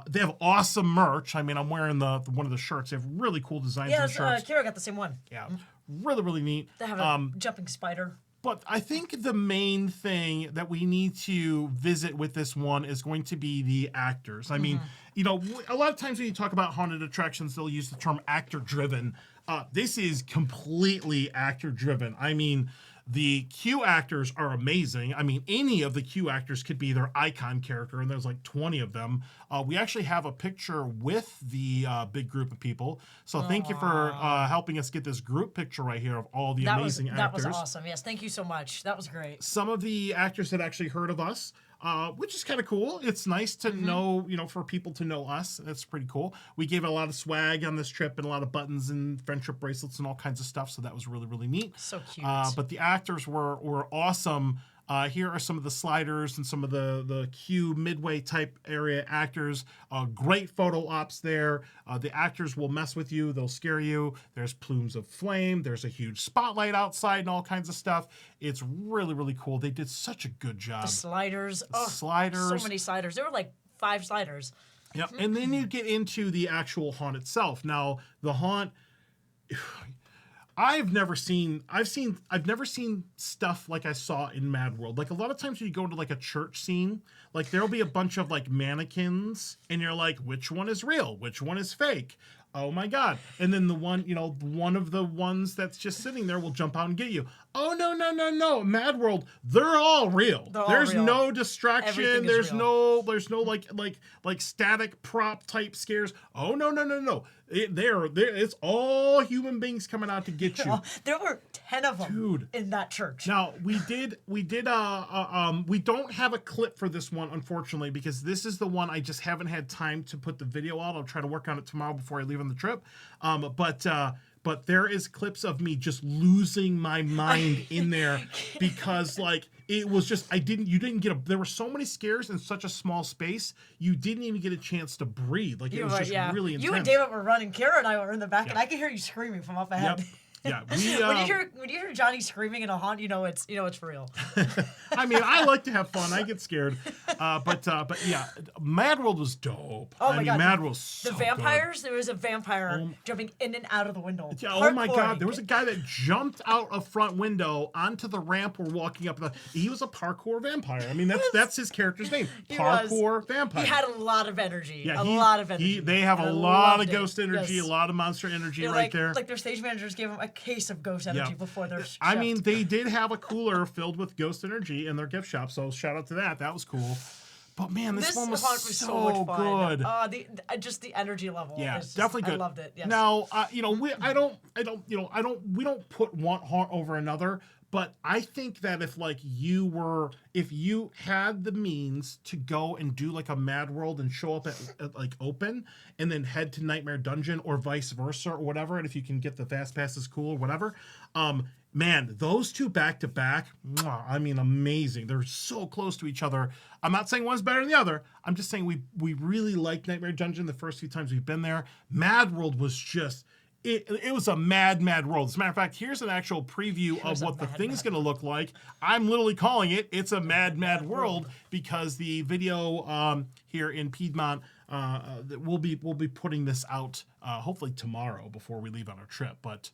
They have awesome merch. I mean, I'm wearing one of the shirts. They have really cool designs on the shirts. Kira got the same one. Yeah, really neat. They have a jumping spider. But I think the main thing that we need to visit with this one is going to be the actors. I mean, a lot of times when you talk about haunted attractions, they'll use the term actor-driven. This is completely actor-driven. I mean, the Q actors are amazing. I mean, any of the Q actors could be their icon character, and there's like 20 of them. We actually have a picture with the big group of people. So thank you for helping us get this group picture right here of all the amazing actors. That was awesome. Yes, thank you so much. That was great. Some of the actors had actually heard of us, which is kind of cool. It's nice to know, for people to know us. That's pretty cool. We gave a lot of swag on this trip and a lot of buttons and friendship bracelets and all kinds of stuff. So that was really, really neat. So cute. But the actors were awesome. Here are some of the sliders and some of the Q midway type area actors. Great photo ops there. The actors will mess with you. They'll scare you. There's plumes of flame. There's a huge spotlight outside and all kinds of stuff. It's really, really cool. They did such a good job. The sliders. Sliders. So many sliders. There were like 5 sliders. Yep. And then you get into the actual haunt itself. Now, the haunt... I've never seen stuff like I saw in Madworld. Like a lot of times when you go into like a church scene, like there'll be a bunch of like mannequins and you're like, which one is real? Which one is fake? Oh my God. And then the one, one of the ones that's just sitting there will jump out and get you. Oh, no. Madworld, they're all real. There's no distraction. There's no like static prop type scares. Oh, no. It's all human beings coming out to get you. There were 10 of them in that church. Now, we don't have a clip for this one, unfortunately, because this is the one I just haven't had time to put the video out. I'll try to work on it tomorrow before I leave on the trip. But there is clips of me just losing my mind in there because like it was just you didn't get there were so many scares in such a small space, you didn't even get a chance to breathe. Like it was just really intense. You and David were running, Kara and I were in the back and I could hear you screaming from up ahead. Yep. Yeah, when you hear Johnny screaming in a haunt, it's for real. I mean, I like to have fun. I get scared, but yeah, Madworld was dope. Oh my God, Madworld was so the vampires. good. There was a vampire jumping in and out of the window. Yeah, oh my God, there was a guy that jumped out a front window onto the ramp we're walking up. He was a parkour vampire. I mean, that's his character's name, parkour vampire. He had a lot of energy. Yeah, lot of energy. They have a lot of ghost energy, a lot of monster energy right there. Like their stage managers gave him case of ghost energy before their shift. I mean, they did have a cooler filled with ghost energy in their gift shop, so shout out to that. That was cool. But man, this one was haunt so much fun. good. Just the energy level. Yeah, is just, definitely good. I loved it. Yes. Now, we don't put one haunt over another. But I think that if you had the means to go and do like a Madworld and show up at like open and then head to Nightmare Dungeon or vice versa or whatever, and if you can get the fast passes cool or whatever, man, those two back to back, I mean, amazing. They're so close to each other. I'm not saying one's better than the other. I'm just saying we really liked Nightmare Dungeon the first few times we've been there. Madworld was just... It was a mad world. As a matter of fact, here's an actual preview of what the thing's going to look like. I'm literally calling it, it's a mad world, because the video here in Piedmont, we'll be putting this out hopefully tomorrow before we leave on our trip. But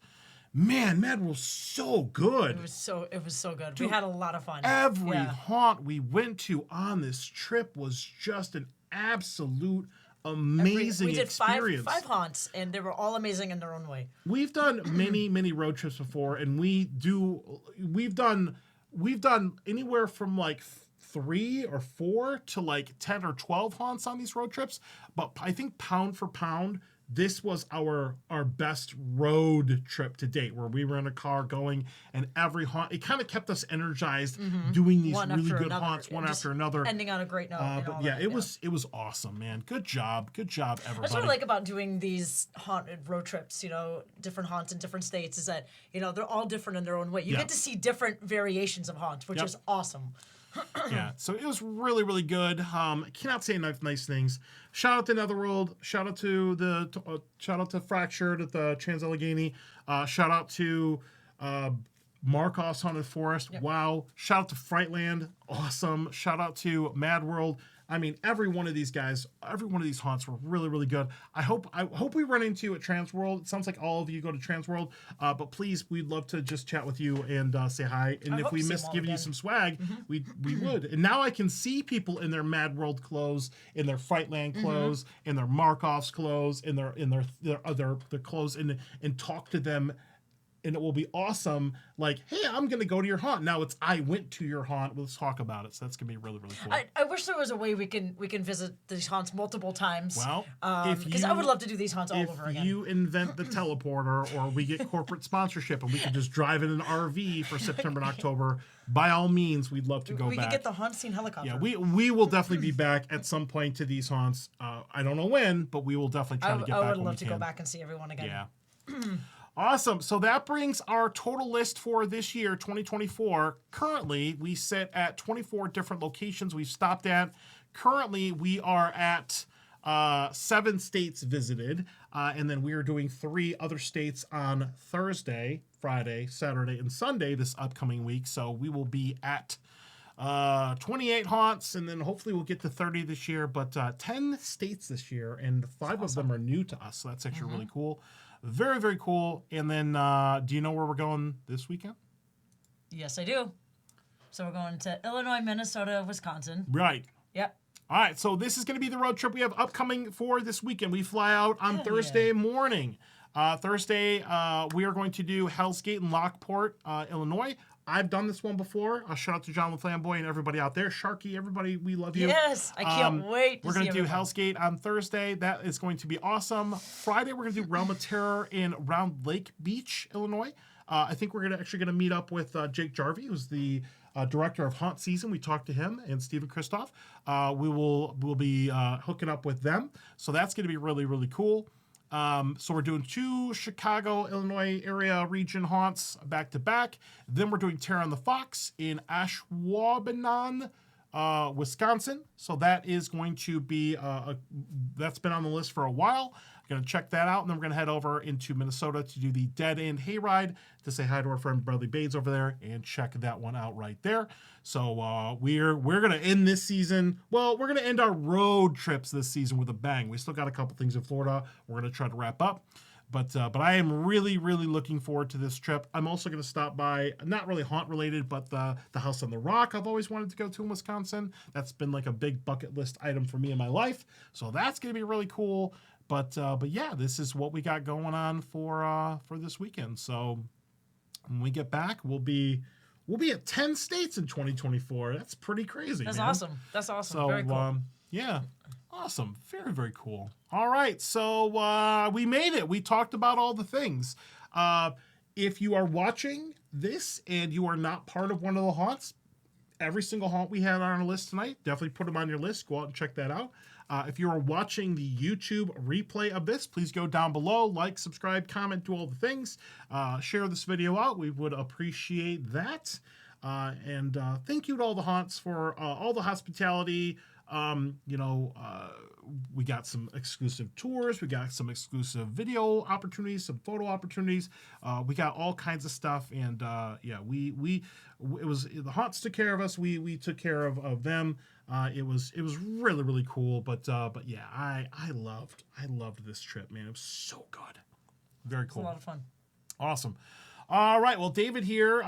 man, Madworld's so good. It was so good. Dude, we had a lot of fun. Every haunt we went to on this trip was just an absolute amazing we did experience. five haunts, and they were all amazing in their own way. We've done many road trips before, and we've done anywhere from like 3 or 4 to like 10 or 12 haunts on these road trips. But I think pound for pound, this was our best road trip to date, where we were in a car going, and every haunt, it kind of kept us energized doing these really good haunts one after another. Ending on a great note. But yeah, it was awesome, man. Good job, everybody. That's what I like about doing these haunted road trips, different haunts in different states, is that, they're all different in their own way. You get to see different variations of haunts, which is awesome. Yeah, so it was really good. Cannot say enough nice things. Shout out to Netherworld. Shout out to Fractured at the Trans-Allegheny. Shout out to Markoff's Haunted Forest. Yep. Wow. Shout out to Frightland. Awesome. Shout out to Madworld. I mean, every one of these haunts were really good. I hope we run into you at Transworld. It sounds like all of you go to Transworld, but please, we'd love to just chat with you and say hi. And if we miss giving you some swag, we would. And now I can see people in their Madworld clothes, in their Frightland clothes, in their Markoff's clothes, in their clothes, and talk to them. And it will be awesome. Like, hey, I'm going to go to your haunt. Now it's, I went to your haunt. Let's talk about it. So that's going to be really cool. I wish there was a way we can visit these haunts multiple times. Well, because I would love to do these haunts all over again. If you invent the teleporter, or we get corporate sponsorship and we can just drive in an RV for September and October, by all means, we'd love to go back. We could get the haunt scene helicopter. Yeah, we will definitely be back at some point to these haunts. I don't know when, but we will definitely try to get back when we can. I would love to go back and see everyone again. Yeah. Awesome. So that brings our total list for this year, 2024. Currently, we sit at 24 different locations we've stopped at. Currently, we are at 7 states visited, and then we are doing 3 other states on Thursday, Friday, Saturday, and Sunday this upcoming week. So we will be at 28 haunts, and then hopefully we'll get to 30 this year, but 10 states this year, and 5 of them are new to us. So that's actually really cool. Very cool. And then, do you know where we're going this weekend? Yes, I do. So we're going to Illinois, Minnesota, Wisconsin. Right. Yep. All right. So this is going to be the road trip we have upcoming for this weekend. We fly out on Thursday morning. Thursday, we are going to do Hell's Gate in Lockport, Illinois. I've done this one before. Shout out to John LaFlamboy and everybody out there. Sharky, everybody, we love you. Yes, I can't wait to We're going see to do Hell's Gate on Thursday. That is going to be awesome. Friday, we're going to do Realm of Terror in Round Lake Beach, Illinois. I think we're actually going to meet up with Jake Jarvie, who's the director of Haunt Season. We talked to him, and Stephen Kristoff. We'll be hooking up with them. So that's going to be really cool. So we're doing 2 Chicago, Illinois area region haunts back to back. Then we're doing Terror on the Fox in Ashwaubenon, Wisconsin. So that is going to be, that's been on the list for a while. I'm going to check that out. And then we're going to head over into Minnesota to do the Dead End Hayride to say hi to our friend Bradley Bates over there and check that one out right there. So we're going to end this season. Well, we're going to end our road trips this season with a bang. We still got a couple things in Florida we're going to try to wrap up. But I am really looking forward to this trip. I'm also going to stop by, not really haunt related, but the House on the Rock I've always wanted to go to in Wisconsin. That's been like a big bucket list item for me in my life. So that's going to be really cool. But yeah, this is what we got going on for this weekend. So when we get back, we'll be at 10 states in 2024. That's pretty crazy. That's man. awesome. That's awesome. So Very cool. yeah, awesome. Very, very cool. All right, so we made it. We talked about all the things. If you are watching this and you are not part of one of the haunts, every single haunt we had on our list tonight, definitely put them on your list. Go out and check that out. If you are watching the YouTube replay of this, please go down below, like, subscribe, comment, do all the things. Share this video out. We would appreciate that. And thank you to all the haunts for all the hospitality. We got some exclusive tours. We got some exclusive video opportunities, some photo opportunities. We got all kinds of stuff. And it was the haunts took care of us. We took care of them. It was really, really cool. But yeah, I loved this trip, man. It was so good. Very cool. It's a lot of fun. Awesome. All right, well, David here,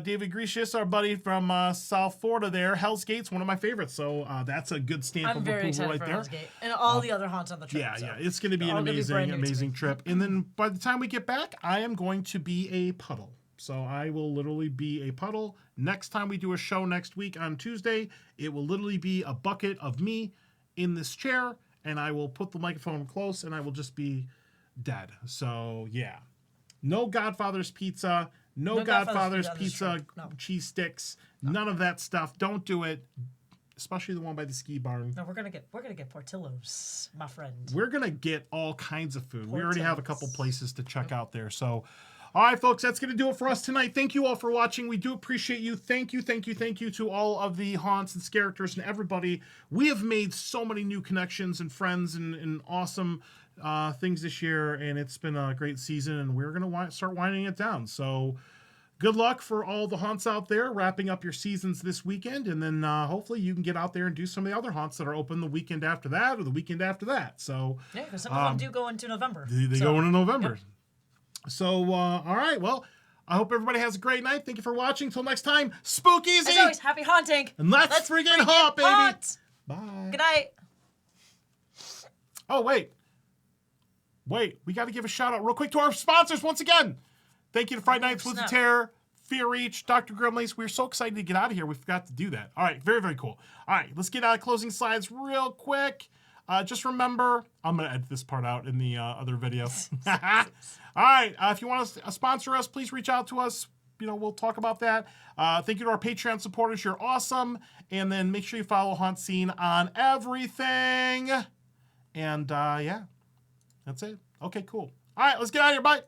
David Grecius, our buddy from South Florida there. Hell's Gate's one of my favorites, so that's a good stamp I'm of very approval excited right for there. Hell's Gate and all the other haunts on the trip. Yeah, it's going to be an amazing trip. And then by the time we get back, I am going to be a puddle. So I will literally be a puddle. Next time we do a show next week on Tuesday, it will literally be a bucket of me in this chair, and I will put the microphone close, and I will just be dead. So, yeah. No Godfather's Pizza. No Godfather's Pizza cheese sticks. None of that stuff. Don't do it. Especially the one by the ski barn. No, we're gonna get Portillo's, my friend. We're gonna get all kinds of food. We already have a couple places to check out there. So, all right, folks, that's gonna do it for us tonight. Thank you all for watching. We do appreciate you. Thank you to all of the haunts and characters and everybody. We have made so many new connections and friends and awesome things this year, and it's been a great season, and we're going to start winding it down. So good luck for all the haunts out there, wrapping up your seasons this weekend, and then hopefully you can get out there and do some of the other haunts that are open the weekend after that or the weekend after that. So yeah, because some of them do go into November. They go into November. Yep. So, all right, well, I hope everybody has a great night. Thank you for watching. Till next time, spook easy! As always, happy haunting! And let's friggin' haunt, baby! Haunt. Bye. Good night! Oh, wait, we got to give a shout out real quick to our sponsors once again. Thank you to Fright Nights, Woods of Terror, Fear Reach, Dr. Grimley's. We're so excited to get out of here. We forgot to do that. All right, very, very cool. All right, let's get out of closing slides real quick. Just remember, I'm going to edit this part out in the other video. All right, if you want to sponsor us, please reach out to us. We'll talk about that. Thank you to our Patreon supporters. You're awesome. And then make sure you follow Haunt Scene on everything. And yeah. That's it. Okay, cool. All right, let's get out of here. Bye.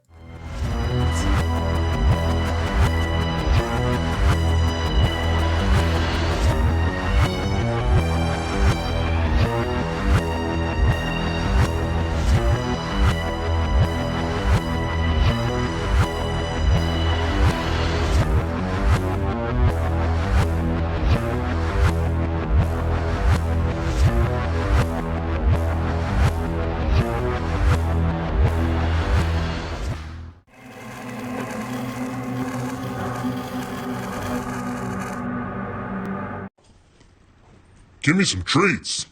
Give me some treats.